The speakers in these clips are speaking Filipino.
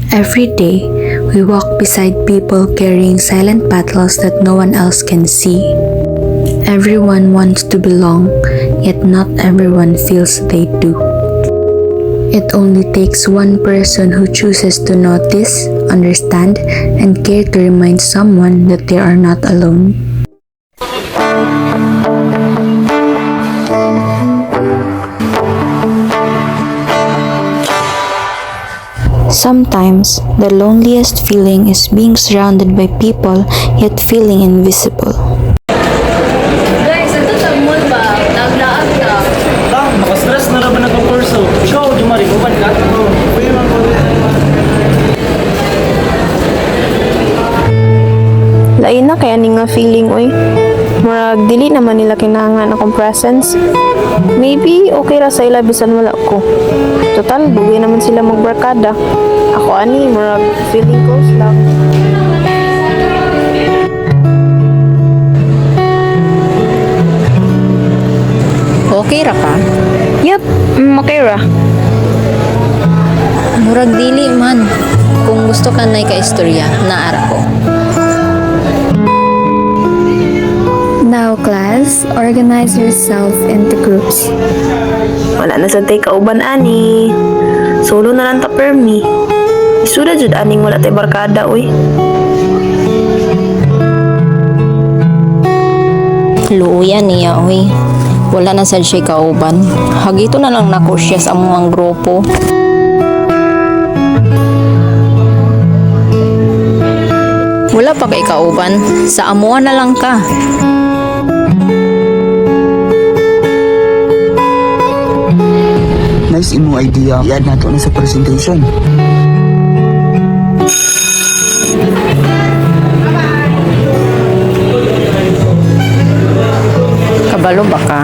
Every day, we walk beside people carrying silent battles that no one else can see. Everyone wants to belong, yet not everyone feels they do. It only takes one person who chooses to notice, understand, and care to remind someone that they are not alone. Sometimes, the loneliest feeling is being surrounded by people yet feeling invisible. Guys, ito sa mall ba? Naglaag ka. Lang, nakastress na naman nagka-kurso. Ikaw, Jumari, kuman ka? Lain na kaya ni nga feeling oy. Murag dili naman nila kinahanglan akong presence. Maybe okay ra sa ila bisan wala ko. Total, dugay naman sila magbarkada. Ako ani, murag feeling close lang. Okay ra ka? Yup, okay ra. Murag dili man. Kung gusto ka na ka-istorya, naara ko. Now class, organize yourself into groups. Wala na sa tay kauban ani. Solo na lang ta permi. Isuda jud aning wala tay barkada oy. Luuyan niya, oy. Wala na sad siya kauban. Hagito na lang nako siya sa among grupo. Wala pa kay kauban. Sa amuan na lang ka. Nice imo idea. I-add nato na sa presentation. Kabalo ba ka?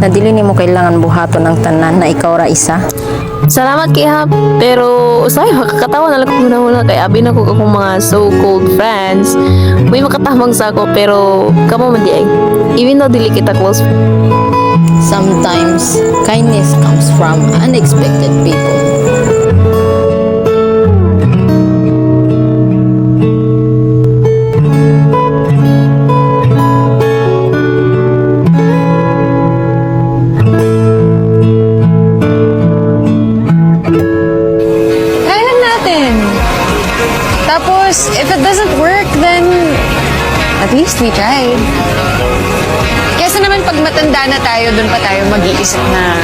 Nadili nimo kailangan buhaton ng tanan na ikaw ra isa. Salamat kay Hap, pero usay makakatawa na lang ko muna kay abi na ko akong mga so-called friends. May makatamang sa ako pero kamo man di ay. Even though dili kita close. Sometimes, kindness comes from unexpected people. Try lang natin. Tapos, if it doesn't work, then at least we tried. Kesa naman pag matanda na tayo, doon pa tayo mag-iisip na